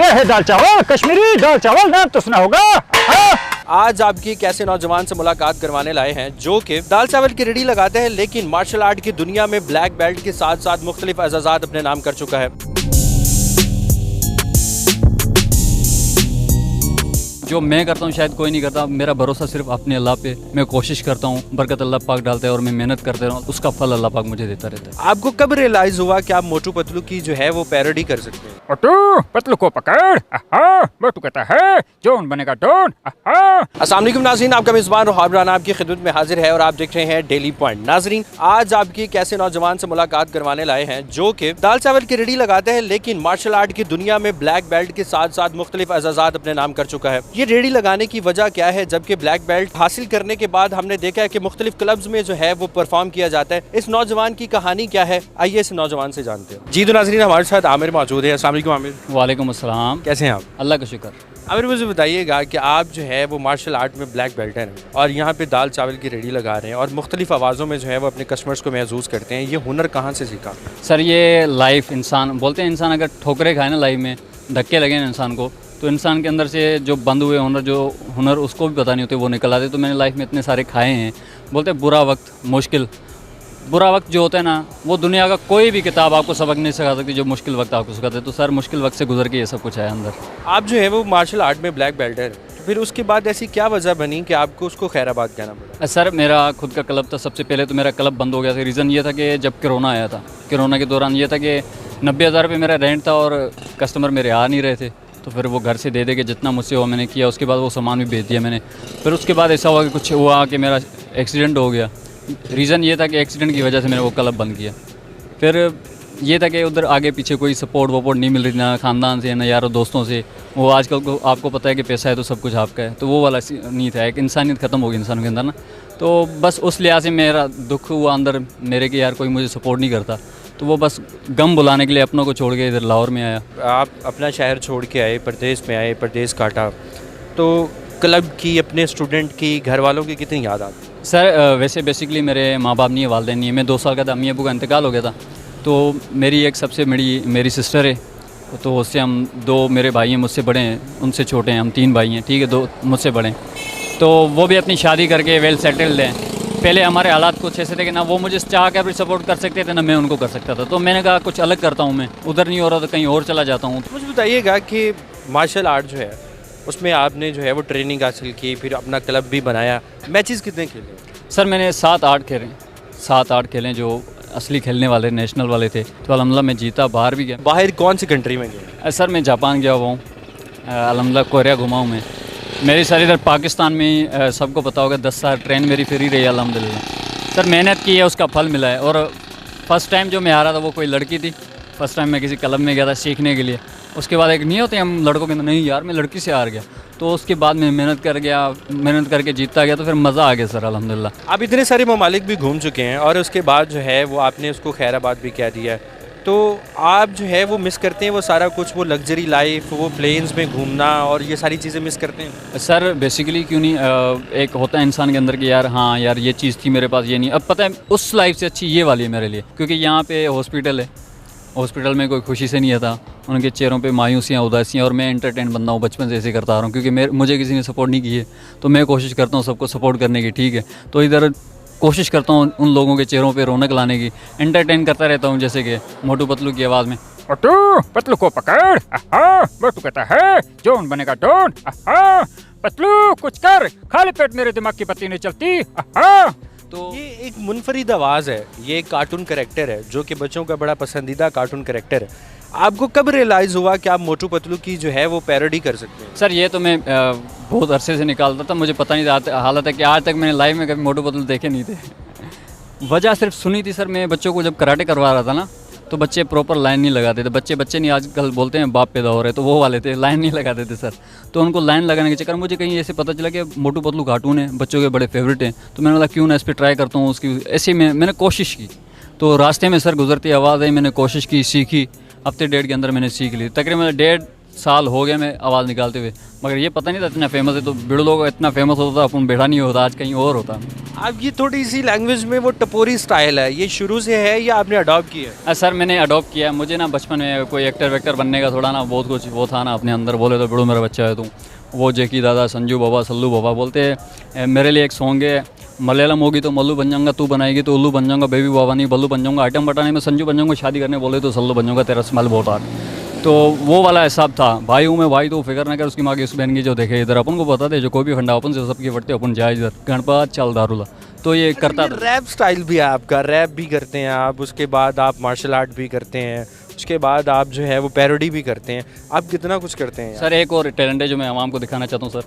ये है दाल चावल, कश्मीरी दाल चावल, नाम तो सुना होगा। आज आपकी एक ऐसे नौजवान से मुलाकात करवाने लाए हैं जो कि दाल चावल की रेडी लगाते हैं, लेकिन मार्शल आर्ट की दुनिया में ब्लैक बेल्ट के साथ साथ मुख्तलिफ एजाज़ात अपने नाम कर चुका है। जो मैं करता हूँ शायद कोई नहीं करता। मेरा भरोसा सिर्फ अपने अल्लाह पे। मैं कोशिश करता हूँ, बरकत अल्लाह पाक डालता है और मैं मेहनत करते रहूँ, उसका फल अल्लाह पाक मुझे देता रहता है। आपको कब रियलाइज हुआ कि आप मोटू पतलू की जो है वो पैरोडी कर सकते हैं? मोटू पतलू को पकड़, मोटू कहता है जौन बनेगा डॉन। अस्सलाम वालेकुम नाज़रीन, आपका मेज़बान वहाब राना आपकी खिदमत में हाजिर है और आप देख रहे हैं डेली पॉइंट। नाज़रीन, आज आपकी एक ऐसे नौजवान से मुलाकात करवाने लाए हैं जो कि दाल चावल की रेडी लगाते हैं, लेकिन मार्शल आर्ट की दुनिया में ब्लैक बेल्ट के साथ साथ मुख्तलिफ एजाज़ात अपने नाम कर चुका है। ये रेडी लगाने की वजह क्या है, जबकि ब्लैक बेल्ट हासिल करने के बाद हमने देखा है कि मुख्तलिफ क्लब्स में जो है वो परफॉर्म किया जाता है। इस नौजवान की कहानी क्या है, आइए इस नौजवान से जानते हैं। जी तो नाज़रीन, हमारे साथ आमिर मौजूद है। अस्सलाम वालेकुम आमिर। वालेकुम अस्सलाम। कैसे हैं आप? अल्लाह का शुक्र। आमिर, मुझे बताइएगा कि आप जो है वो मार्शल आर्ट में ब्लैक बेल्ट हैं और यहाँ पे दाल चावल की रेडी लगा रहे हैं और मुख्तलिफ आवाज़ों में जो है वो अपने कस्टमर्स को महसूस करते हैं। ये हुनर कहाँ से सीखा? सर ये लाइफ, इंसान बोलते हैं इंसान अगर ठोकरे खाए ना लाइफ में, धक्के लगे ना इंसान को, तो इंसान के अंदर से जो बंद हुए हुनर उसको भी पता नहीं होते, वो निकल आते। तो मैंने लाइफ में इतने सारे खाए हैं। बोलते हैं बुरा वक्त जो होता है ना, वो दुनिया का कोई भी किताब आपको सबक नहीं सिखा सकती जो मुश्किल वक्त आपको सिखाते। तो सर मुश्किल वक्त से गुजर के ये सब कुछ है अंदर। आप जो है वो मार्शल आर्ट में ब्लैक बेल्ट है, तो फिर उसके बाद ऐसी क्या वजह बनी कि आपको उसको खैराबाद कहना पड़ा? सर मेरा खुद का क्लब था। सबसे पहले तो मेरा क्लब बंद हो गया था। रीज़न ये था कि जब कोरोना आया था, कोरोना के दौरान ये था कि 90,000 रुपये मेरा रेंट था और कस्टमर मेरे आ नहीं रहे थे। तो फिर वो घर से दे दे के जितना मुझसे हुआ मैंने किया। उसके बाद वो सामान भी बेच दिया मैंने। फिर उसके बाद ऐसा हुआ कि कुछ हुआ कि मेरा एक्सीडेंट हो गया। रीज़न ये था कि एक्सीडेंट की वजह से मैंने वो क्लब बंद किया। फिर ये था कि उधर आगे पीछे कोई सपोर्ट वपोर्ट नहीं मिल रही, ना ख़ानदान से ना यारों दोस्तों से। वो आजकल को आपको पता है कि पैसा है तो सब कुछ आपका है, तो वो वाला नहीं था। एक इंसानियत ख़त्म हो गई इंसानों के अंदर ना। तो बस उस लिहाज से मेरा दुख हुआ अंदर मेरे कि यार कोई मुझे सपोर्ट नहीं करता। तो वो बस गम बुलाने के लिए अपनों को छोड़ के इधर लाहौर में आया। आप अपना शहर छोड़ के आए, परदेश में आए, परदेश काटा, तो क्लब की, अपने स्टूडेंट की, घर वालों की कितनी याद आती? सर वैसे बेसिकली मेरे माँ बाप नहीं है, वालिदैन नहीं है। मैं 2 साल का था, अम्मी अबू का इंतकाल हो गया था। तो मेरी एक सबसे मेरी सिस्टर है, तो उससे हम 2 मेरे भाई हैं, मुझसे बड़े हैं, उनसे छोटे हैं। हम 3 भाई हैं, ठीक है, 2 मुझसे बड़े हैं। तो वो भी अपनी शादी करके वेल सेटल्ड हैं। पहले हमारे हालात कुछ ऐसे थे कि ना वो मुझे चाह कर भी सपोर्ट कर सकते थे, ना मैं उनको कर सकता था। तो मैंने कहा कुछ अलग करता हूँ, मैं उधर नहीं हो रहा तो कहीं और चला जाता हूँ। मुझे बताइएगा कि मार्शल आर्ट जो है उसमें आपने जो है वो ट्रेनिंग हासिल की, फिर अपना क्लब भी बनाया, मैचेस कितने खेले? सर मैंने 7-8 खेले जो असली खेलने वाले नेशनल वाले थे। तो अल्हम्दुलिल्लाह मैं जीता, बाहर भी गया। बाहर कौन सी कंट्री में गए? सर मैं जापान गया हुआ हूँ, अल्हम्दुलिल्लाह कोरिया घुमा हूँ मैं। मेरी सारी इधर पाकिस्तान में ही सबको पता होगा 10 साल ट्रेन मेरी फ्री रही है अल्हम्दुलिल्लाह। सर मेहनत की है, उसका फल मिला है। और फर्स्ट टाइम जो मैं आ रहा था वो कोई लड़की थी। फर्स्ट टाइम मैं किसी क्लब में गया था सीखने के लिए। उसके बाद एक नहीं होते हम लड़कों के अंदर, नहीं यार मैं लड़की से हार गया। तो उसके बाद मैं मेहनत करके जीतता गया। तो फिर मज़ा आ गया सर अल्हम्दुलिल्लाह। आप इतने सारे ममालिक भी घूम चुके हैं और उसके बाद जो है वो आपने उसको खैराबाद भी कह दिया, तो आप जो है वो मिस करते हैं वो सारा कुछ, वो लग्जरी लाइफ, वो प्लेन्स में घूमना और ये सारी चीज़ें मिस करते हैं? सर बेसिकली क्यों नहीं, एक होता है इंसान के अंदर कि यार हाँ यार ये चीज़ थी मेरे पास, ये नहीं। अब पता है उस लाइफ से अच्छी ये वाली है मेरे लिए, क्योंकि यहाँ पे हॉस्पिटल है। हॉस्पिटल में कोई खुशी से नहीं आता, उनके चेहरों पे मायूसियाँ, उदासियाँ। और मैं एंटरटेन बंदा हूँ, बचपन से ऐसे करता आ रहा हूँ, क्योंकि मुझे किसी ने सपोर्ट नहीं की है। तो मैं कोशिश करता हूँ सबको सपोर्ट करने की, ठीक है। तो इधर कोशिश करता हूँ उन लोगों के चेहरों पे रौनक लाने की, एंटरटेन करता रहता हूँ। जैसे कि मोटू पतलू की आवाज़ में, मोटू पतलू को पकड़, मोटू कहता है जौन बनेगा डॉन। पतलू कुछ कर, खाली पेट मेरे दिमाग की पत्ती नहीं चलती। तो ये एक मुनफरिद आवाज़ है, ये एक कार्टून कैरेक्टर है जो कि बच्चों का बड़ा पसंदीदा कार्टून कैरेक्टर है। आपको कब रियलाइज़ हुआ कि आप मोटू पतलू की जो है वो पैरोडी कर सकते हैं? सर ये तो मैं बहुत अरसे से निकालता था, मुझे पता नहीं था। हालत है कि आज तक मैंने लाइव में कभी मोटू पतलू देखे नहीं थे। वजह सिर्फ सुनी थी सर। मैं बच्चों को जब कराटे करवा रहा था ना, तो बच्चे प्रॉपर लाइन नहीं लगाते थे। बच्चे नहीं, आजकल बोलते हैं बाप पैदा हो रहे, तो वो वाले थे, लाइन नहीं लगाते थे सर। तो उनको लाइन लगाने के चक्कर मुझे कहीं ऐसे पता चला कि मोटू पतलू कार्टून है, बच्चों के बड़े फेवरेट हैं। तो मैंने बोला क्यों ना इस पर ट्राई करता हूँ। उसकी ऐसे मैंने कोशिश की। तो रास्ते में सर गुजरती आवाज़ आई, मैंने कोशिश की, सीखी। हफ्ते 1.5 के अंदर मैंने सीख ली। तकरीबन 1.5 साल हो गए मैं आवाज़ निकालते हुए, मगर ये पता नहीं था इतना फेमस है। तो बिड़ू लोग इतना फेमस होता था, अपन बैठा नहीं होता, आज कहीं और होता। आपकी थोड़ी सी लैंग्वेज में वो टपोरी स्टाइल है, ये शुरू से है या आपने अडॉप्ट किया है? सर मैंने अडॉप्ट किया है। मुझे ना बचपन में कोई एक्टर वेक्टर बनने का थोड़ा ना बहुत कुछ वो था ना अपने अंदर। बोले तो बिड़ू मेरा बच्चा है तू, वो जेकी दादा, संजू बाबा, सल्लू बाबा बोलते हैं। मेरे लिए एक सॉन्ग है, मलयालम होगी तो मल्लू बन जाऊंगा, तू बनाएगी तो उल्लू बन जाऊंगा, बेबी बाबा नहीं बल्लू बन जाऊंगा, आइटम बटाने में संजू बन जाऊंगा, शादी करने बोले तो सल्लू बन जाऊंगा, तेरा स्मेल बहुत आ। तो वो वाला हिसाब था। भाई हूँ मैं भाई, तो फिक्र ना कर उसकी माँ की उस बहन की जो देखे इधर। अपन को बता दे जो कोई भी फंडा अपन से सबकी फटते अपन जाए इधर, गणपत चल दारूला। तो ये करता था। रैप स्टाइल भी है आपका, रैप भी करते हैं आप, उसके बाद आप मार्शल आर्ट भी करते हैं, उसके बाद आप जो है वो पैरोडी भी करते हैं, आप कितना कुछ करते हैं यार। सर एक और टैलेंट है जो मैं आवाम को दिखाना चाहता हूँ सर,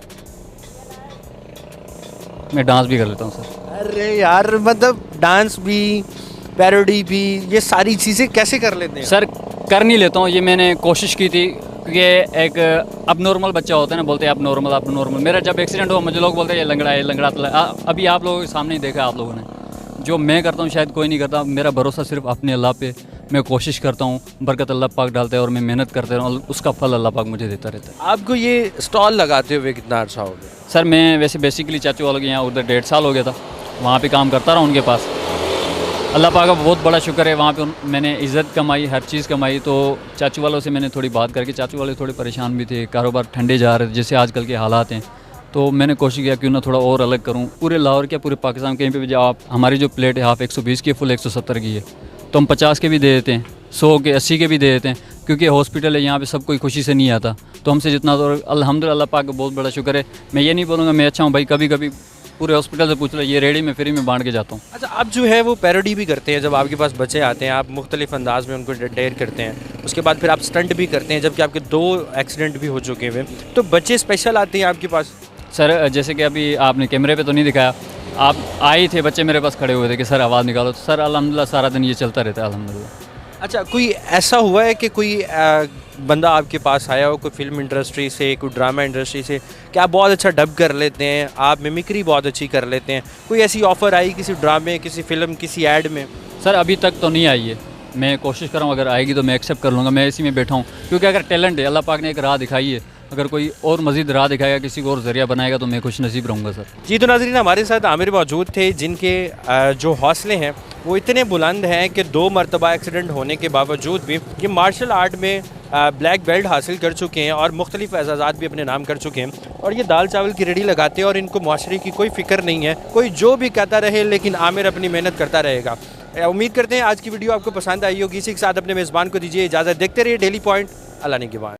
मैं डांस भी कर लेता हूँ सर। अरे यार मतलब डांस भी, पैरोडी भी, ये सारी चीज़ें कैसे कर लेते हैं? सर कर नहीं लेता हूँ, ये मैंने कोशिश की थी क्योंकि एक अब नॉर्मल बच्चा होता है ना, बोलते हैं अब नॉर्मल। मेरा जब एक्सीडेंट हुआ मुझे लोग बोलते हैं ये लंगड़ा है, लंगड़ा। अभी आप लोगों के सामने ही देखा आप लोगों ने, जो मैं करता हूँ शायद कोई नहीं करता। मेरा भरोसा सिर्फ अपने अल्लाह पे, मैं कोशिश करता हूँ, बरकत अल्लाह पाक डालता है और मैं मेहनत करता रहूँ, उसका फल अल्लाह पाक मुझे देता रहता है। आपको ये स्टॉल लगाते हुए कितना अर्सा हो गया? सर मैं वैसे बेसिकली चाचू वालों के यहाँ उधर 1.5 साल हो गया था, वहाँ पे काम करता रहा उनके पास। अल्लाह पाक का बहुत बड़ा शुक्र है, वहाँ पे मैंने इज़्ज़त कमाई, हर चीज़ कमाई। तो चाचू वालों से मैंने थोड़ी बात करके, चाचू वाले थोड़े परेशान भी थे, कारोबार ठंडे जा रहे थे जैसे आजकल के हालात हैं। तो मैंने कोशिश किया क्यों ना थोड़ा और अलग करूँ। पूरे लाहौर क्या पूरे पाकिस्तान कहीं पे भी जाओ आप, हमारी जो प्लेट है हाफ 120 की, फुल 170 की है, तो हम 50 के भी दे देते हैं, 100 के, 80 के भी दे देते हैं, क्योंकि हॉस्पिटल है यहाँ पे सब कोई खुशी से नहीं आता। तो हमसे जितना, तो अल्हम्दुलिल्लाह अल्लाह पाक का बहुत बड़ा शुक्र है। मैं ये नहीं बोलूँगा मैं अच्छा हूँ भाई, कभी कभी पूरे हॉस्पिटल से पूछ लो, ये रेडी में फ्री में बांट के जाता हूँ। अच्छा, आप जो है वो पैरोडी भी करते हैं, जब आपके पास बच्चे आते हैं आप मुख्तलिफ अंदाज में उनको डेयर करते हैं, उसके बाद फिर आप स्टंट भी करते हैं, जबकि आपके 2 एक्सीडेंट भी हो चुके हैं, तो बच्चे स्पेशल आते हैं आपके पास? सर जैसे कि अभी आपने कैमरे पे तो नहीं दिखाया, आप आए थे, बच्चे मेरे पास खड़े हुए थे कि सर आवाज़ निकालो, तो सर अल्हम्दुलिल्लाह सारा दिन ये चलता रहता है अल्हम्दुलिल्लाह। अच्छा, कोई ऐसा हुआ है कि कोई बंदा आपके पास आया हो, कोई फिल्म इंडस्ट्री से, कोई ड्रामा इंडस्ट्री से, कि आप बहुत अच्छा डब कर लेते हैं, आप मिमिक्री बहुत अच्छी कर लेते हैं, कोई ऐसी ऑफ़र आई किसी ड्रामे, किसी फिल्म, किसी ऐड में? सर अभी तक तो नहीं आई है, मैं कोशिश कर रहा हूँ, अगर आएगी तो मैं एक्सेप्ट कर लूँगा। मैं इसी में बैठा हूँ क्योंकि अगर टैलेंट है, अल्लाह पाक ने एक राह दिखाई है, अगर कोई और मज़ीद राह दिखाएगा, किसी को और ज़रिया बनाएगा तो मैं खुश नसीब रहूँगा सर। जी, तो नाज़रीन हमारे साथ आमिर मौजूद थे, जिनके जो हौसले हैं वो इतने बुलंद हैं कि 2 मरतबा एक्सीडेंट होने के बावजूद भी ये मार्शल आर्ट में ब्लैक बेल्ट हासिल कर चुके हैं और मुख्तलिफ एजाज़ात भी अपने नाम कर चुके हैं, और ये दाल चावल की रेडी लगाते हैं और इनको मुआशरे की कोई फ़िक्र नहीं है, कोई जो भी कहता रहे, लेकिन आमिर अपनी मेहनत करता रहेगा। उम्मीद करते हैं आज की वीडियो आपको पसंद आई होगी। इसी के साथ अपने मेज़बान को दीजिए इजाज़त। देखते रहिए डेली पॉइंट। अल्लाह निगहबान।